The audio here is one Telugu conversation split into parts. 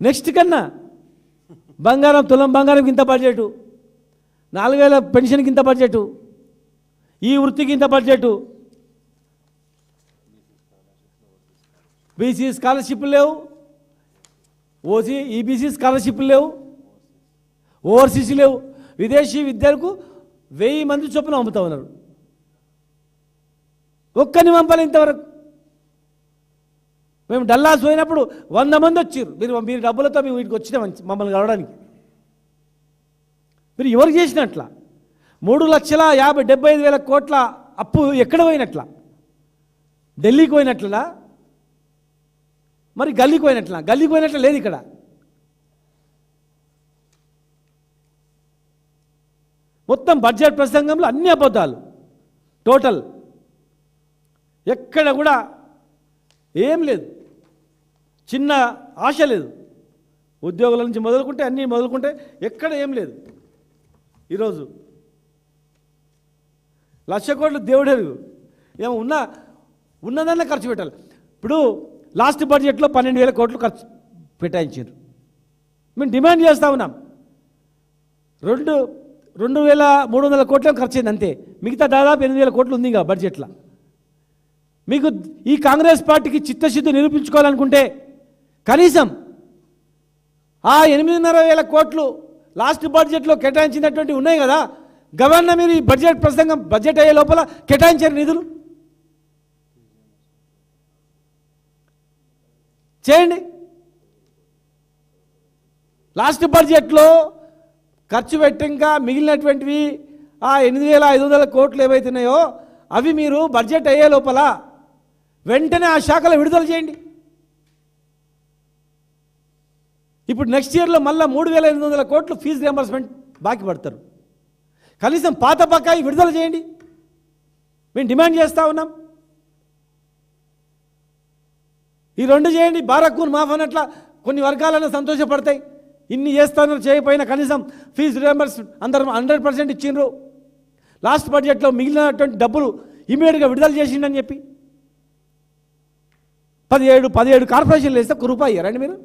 నెక్స్ట్ కన్నా బంగారం తులం బంగారంకి ఇంత బడ్జెటు, 4000 పెన్షన్కి ఇంత బడ్జెటు, ఈ వృత్తికి ఇంత బడ్జెటు, బీసీ స్కాలర్షిప్లు లేవు, ఈబీసీ స్కాలర్షిప్లు లేవు, ఓవర్సీసీ లేవు. విదేశీ విద్యలకు 1000 మంది చొప్పున అమ్ముతా ఉన్నారు. ఒక్కని పంపాలి ఇంతవరకు. మేము డల్లాస్ పోయినప్పుడు 100 మంది వచ్చారు. మీరు డబ్బులతో మేము వీటికి వచ్చినాం మమ్మల్ని కలవడానికి. మీరు ఎవరికి చేసినట్లా? 3,75,000 కోట్ల అప్పు ఎక్కడ పోయినట్లా? ఢిల్లీకి పోయినట్లా? మరి గల్లీకి పోయినట్లా? గల్లీకి పోయినట్ల లేదు. ఇక్కడ మొత్తం బడ్జెట్ ప్రసంగంలో అన్ని అబద్ధాలు టోటల్. ఎక్కడ కూడా ఏం లేదు, చిన్న ఆశ లేదు. ఉద్యోగుల నుంచి మొదలుకుంటే అన్నీ మొదలుకుంటే ఎక్కడ ఏం లేదు. ఈరోజు 1,00,000 కోట్లు దేవుడెరుగు. ఏమో ఉన్నదన్నా ఖర్చు పెట్టాలి. ఇప్పుడు లాస్ట్ బడ్జెట్లో 12,000 కోట్లు ఖర్చు పెట్టాయించారు. మేము డిమాండ్ చేస్తూ ఉన్నాం. 2,300 కోట్ల ఖర్చు అయింది అంతే. మిగతా దాదాపు 8,000 కోట్లు ఉంది ఇంకా బడ్జెట్లో. మీకు ఈ కాంగ్రెస్ పార్టీకి చిత్తశుద్ధి నిరూపించుకోవాలనుకుంటే కనీసం ఆ 8,500 కోట్లు లాస్ట్ బడ్జెట్లో కేటాయించినటువంటి ఉన్నాయి కదా, గవర్నర్ మీరు ఈ బడ్జెట్ ప్రసంగం బడ్జెట్ అయ్యే లోపల కేటాయించారు నిధులు చేయండి. లాస్ట్ బడ్జెట్లో ఖర్చు పెట్టి ఇంకా మిగిలినటువంటివి ఆ 8,500 కోట్లు ఏవైతున్నాయో అవి మీరు బడ్జెట్ అయ్యే లోపల వెంటనే ఆ శాఖలో విడుదల చేయండి. ఇప్పుడు నెక్స్ట్ ఇయర్లో మళ్ళీ 3,800 కోట్లు ఫీజు రియంబర్స్మెంట్ బాకీ పడతారు. కనీసం పాత బకాయి విడుదల చేయండి. మేము డిమాండ్ చేస్తూ ఉన్నాం. ఈ రెండు చేయండి. బారక్కును మాఫ్ అన్నట్లా కొన్ని వర్గాలను సంతోషపడతాయి. ఇన్ని చేస్తాను చేయకపోయినా కనీసం ఫీజు రియంబర్స్ అందరూ 100% ఇచ్చిండ్రు. లాస్ట్ బడ్జెట్లో మిగిలినటువంటి డబ్బులు ఇమీడియట్గా విడుదల చేసిండని చెప్పి 17 కార్పొరేషన్లు వేస్తే ₹1 ఇయ్యారండి మీరు.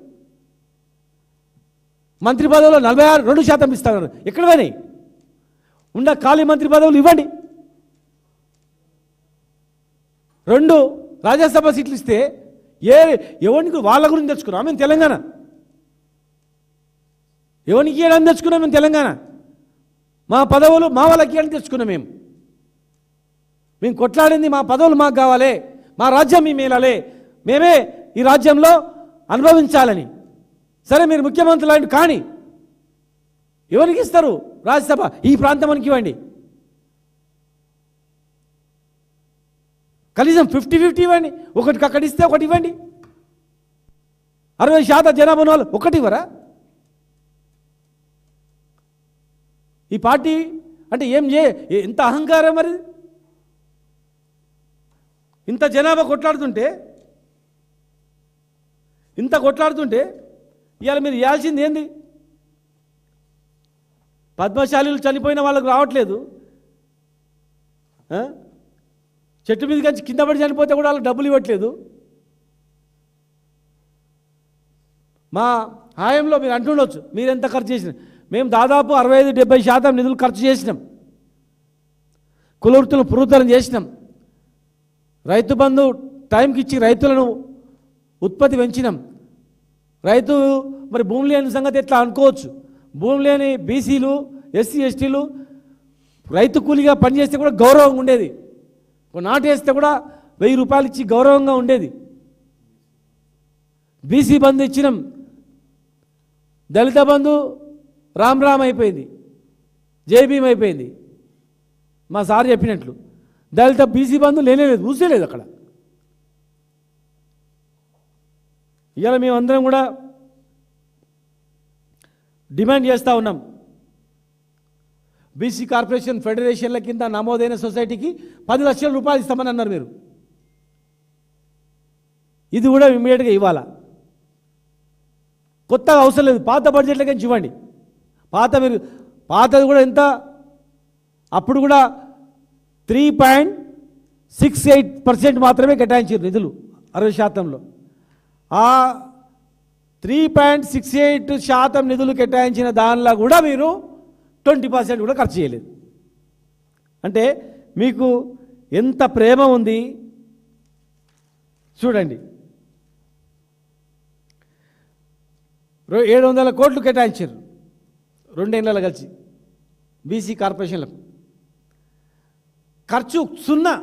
మంత్రి పదవులు 42% ఇస్తున్నారు. ఎక్కడ పోయినాయి? ఉన్న ఖాళీ మంత్రి పదవులు ఇవ్వండి. 2 రాజ్యసభ సీట్లు ఇస్తే ఎవరికి వాళ్ళ గురించి తెచ్చుకున్నాం మేము తెలంగాణ. ఎవరికి ఇవ్వడానికి తెచ్చుకున్నాం మేము తెలంగాణ. మా పదవులు మా వాళ్ళకి ఇవ్వడానికి తెచ్చుకున్నాం. మేము కొట్లాడింది మా పదవులు మాకు కావాలి, మా రాజ్యం మేము మేలాలి, మేమే ఈ రాజ్యంలో అనుభవించాలని. సరే మీరు ముఖ్యమంత్రులు కానీ ఎవరికి ఇస్తారు రాజ్యసభ? ఈ ప్రాంతానికి ఇవ్వండి. కనీసం 50-50 ఇవ్వండి. ఒకటికి అక్కడ ఇస్తే ఒకటి ఇవ్వండి. 60% జనాభా వాళ్ళు ఒకటి ఇవ్వరా? ఈ పార్టీ అంటే ఎంత అహంకారం మరి. ఇంత జనాభా కొట్లాడుతుంటే ఇవాళ మీరు ఇవ్వాల్సింది ఏంది? పద్మశాలీలు చనిపోయిన వాళ్ళకు రావట్లేదు. చెట్టు మీద కంచి కింద పడి చనిపోతే కూడా వాళ్ళకి డబ్బులు ఇవ్వట్లేదు. మా హాయంలో మీరు అంటుండొచ్చు మీరు ఎంత ఖర్చు చేసిన. మేము దాదాపు 65-70% నిధులు ఖర్చు చేసినాం. కులవృత్తులను పునరుద్ధరణ చేసినాం. రైతు బంధు టైంకి ఇచ్చి రైతులను ఉత్పత్తి పెంచినాం. రైతు మరి భూమి లేని సంగతి ఎట్లా అనుకోవచ్చు. భూమి లేని బీసీలు, ఎస్సీ, ఎస్టీలు రైతు కూలిగా పనిచేస్తే కూడా గౌరవంగా ఉండేది. నాటేస్తే కూడా ₹1000 ఇచ్చి గౌరవంగా ఉండేది. బీసీ బంధు ఇచ్చినాం. దళిత బంధు రామ్ అయిపోయింది, జేబీఎం అయిపోయింది. మా సార్ చెప్పినట్లు దళిత బీసీ బంధు లేనేలేదు, ఊసేలేదు అక్కడ. ఇవాళ మేమందరం కూడా డిమాండ్ చేస్తూ ఉన్నాం. బీసీ కార్పొరేషన్ ఫెడరేషన్ల కింద నమోదైన సొసైటీకి ₹10 లక్షలు ఇస్తామని అన్నారు మీరు. ఇది కూడా ఇమ్మీడియట్గా ఇవ్వాలా. కొత్తగా అవసరం లేదు, పాత బడ్జెట్లకి ఇవ్వండి. పాతది కూడా ఎంత? అప్పుడు కూడా 3.68% మాత్రమే కేటాయించారు నిధులు 60%లో. ఆ 3.68% నిధులు కేటాయించిన దానిలో కూడా మీరు 20% కూడా ఖర్చు చేయలేదు. అంటే మీకు ఎంత ప్రేమ ఉంది చూడండి. 700 కోట్లు కేటాయించారు 2 ఏళ్ళలో కలిసి బీసీ కార్పొరేషన్లకు. ఖర్చు 0,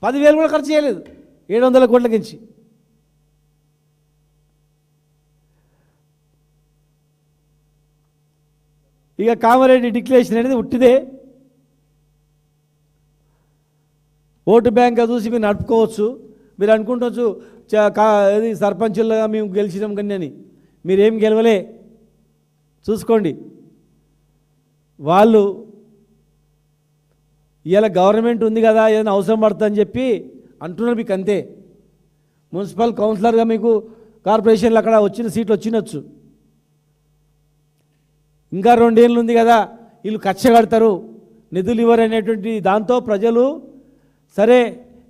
10,000 కూడా ఖర్చు చేయలేదు 700 కోట్ల నుంచి. ఇక కామారెడ్డి డిక్లరేషన్ అనేది ఉట్టిదే, ఓటు బ్యాంక్గా చూసి మీరు నడుపుకోవచ్చు. మీరు అనుకుంటవచ్చు ఇది సర్పంచులుగా మేము గెలిచినాం కానీ అని. మీరేం గెలవలే, చూసుకోండి. వాళ్ళు ఇలా గవర్నమెంట్ ఉంది కదా ఏదైనా అవసరం పడుతుందని చెప్పి అంటున్నారు మీకు, అంతే. మున్సిపల్ కౌన్సిలర్గా మీకు కార్పొరేషన్లు అక్కడ వచ్చిన సీట్లు వచ్చినచ్చు. ఇంకా 2 ఏళ్ళు ఉంది కదా, వీళ్ళు కక్ష కడతారు, నిధులు ఇవ్వరు అనేటువంటి దాంతో ప్రజలు సరే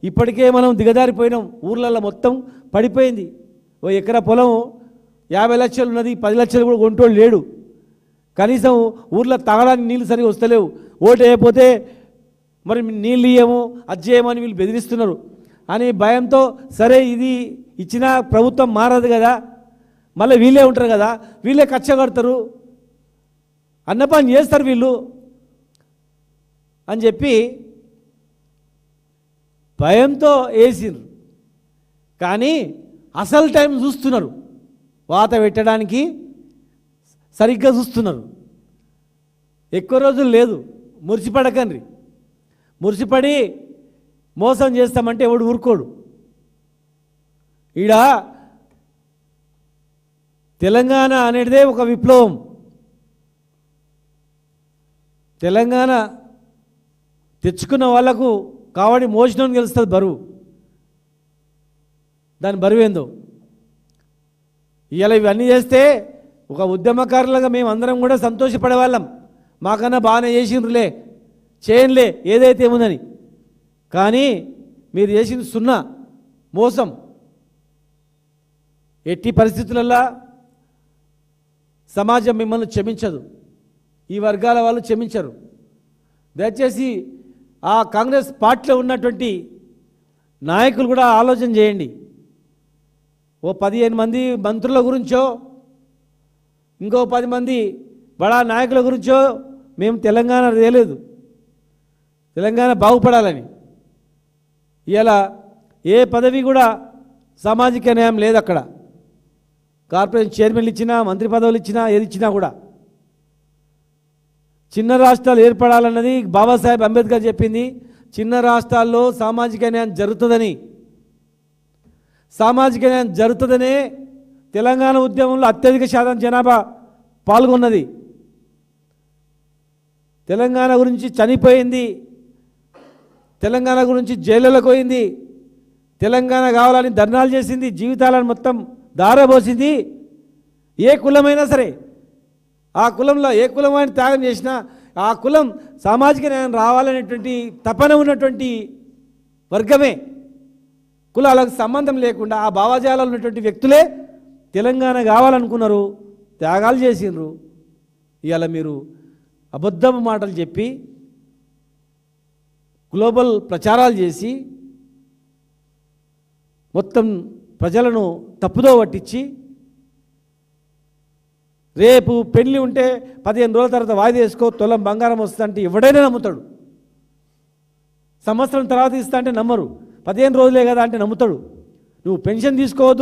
ఇప్పటికే మనం దిగజారిపోయినాం. ఊర్లలో మొత్తం పడిపోయింది. ఓ ఎకరా పొలం 50 లక్షలు ఉన్నది, 10 లక్షలు కూడా కొంటోళ్ళు లేడు. కనీసం ఊర్లో తాగడానికి నీళ్ళు సరిగా వస్తలేవు. ఓటు వేయకపోతే మరి నీళ్ళు ఇయ్యము, అది చేయమని వీళ్ళు బెదిరిస్తున్నారు అని భయంతో సరే ఇది ఇచ్చిన ప్రభుత్వం మారదు కదా, మళ్ళీ వీళ్ళే ఉంటారు కదా, వీళ్ళే కక్ష కడతారు, అన్న పని చేస్తారు వీళ్ళు అని చెప్పి భయంతో వేసిర్రు. కానీ అసలు టైం చూస్తున్నారు, వాత పెట్టడానికి సరిగ్గా చూస్తున్నారు. ఎక్కువ రోజులు లేదు, మురిసిపడకండి. మురిసిపడి మోసం చేస్తామంటే ఎవడు ఊరుకోడు. ఈడ తెలంగాణ అనేటిదే ఒక విప్లవం. తెలంగాణ తెచ్చుకున్న వాళ్లకు కావడి మోసినోని గెలుస్తుంది బరువు. దాని బరువేందో ఇవాళ ఇవన్నీ చేస్తే ఒక ఉద్యమకారులుగా మేము అందరం కూడా సంతోషపడేవాళ్ళం. మాకన్నా బాగానే చేసిండ్రులే, చేయనులే ఏదైతే ఏముందని. కానీ మీరు చేసింది 0 మోసం. ఎట్టి పరిస్థితులలో సమాజం మిమ్మల్ని క్షమించదు, ఈ వర్గాల వాళ్ళు క్షమించరు. దయచేసి ఆ కాంగ్రెస్ పార్టీలో ఉన్నటువంటి నాయకులు కూడా ఆలోచన చేయండి. ఓ 15 మంది మంత్రుల గురించో ఇంకో 10 మంది బడా నాయకుల గురించో మేము తెలంగాణ తేలేదు, తెలంగాణ బాగుపడాలని. ఇలా ఏ పదవి కూడా సామాజిక న్యాయం లేదు అక్కడ. కార్పొరేషన్ చైర్మన్లు ఇచ్చినా, మంత్రి పదవులు ఇచ్చినా, ఏది ఇచ్చినా కూడా చిన్న రాష్ట్రాలు ఏర్పడాలన్నది బాబాసాహెబ్ అంబేద్కర్ చెప్పింది. చిన్న రాష్ట్రాల్లో సామాజిక న్యాయం జరుగుతుందని, సామాజిక న్యాయం జరుగుతుందనే తెలంగాణ ఉద్యమంలో అత్యధిక శాతం జనాభా పాల్గొన్నది. తెలంగాణ గురించి చనిపోయింది, తెలంగాణ గురించి జైళ్ళకు పోయింది, తెలంగాణ కావాలని ధర్నాలు చేసింది, జీవితాలను మొత్తం దారబోసింది. ఏ కులమైనా సరే ఆ కులంలో ఏ కులమైన త్యాగం చేసినా ఆ కులం సామాజిక న్యాయం రావాలనేటువంటి తపన ఉన్నటువంటి వర్గమే. కులాలకు సంబంధం లేకుండా ఆ భావజాలాలు ఉన్నటువంటి వ్యక్తులే తెలంగాణ కావాలనుకున్నారు, త్యాగాలు చేసిండ్రు. ఇవాళ మీరు అబద్ధపు మాటలు చెప్పి గ్లోబల్ ప్రచారాలు చేసి మొత్తం ప్రజలను తప్పుదో పట్టించి రేపు పెళ్ళి ఉంటే 15 రోజుల తర్వాత వాయిదా వేసుకో, తులం బంగారం వస్తుందంటే ఎవడైనా నమ్ముతాడు. సంవత్సరం తర్వాత ఇస్తా అంటే నమ్మరు, 15 రోజులే కదా అంటే నమ్ముతాడు. నువ్వు పెన్షన్ తీసుకోవద్దు,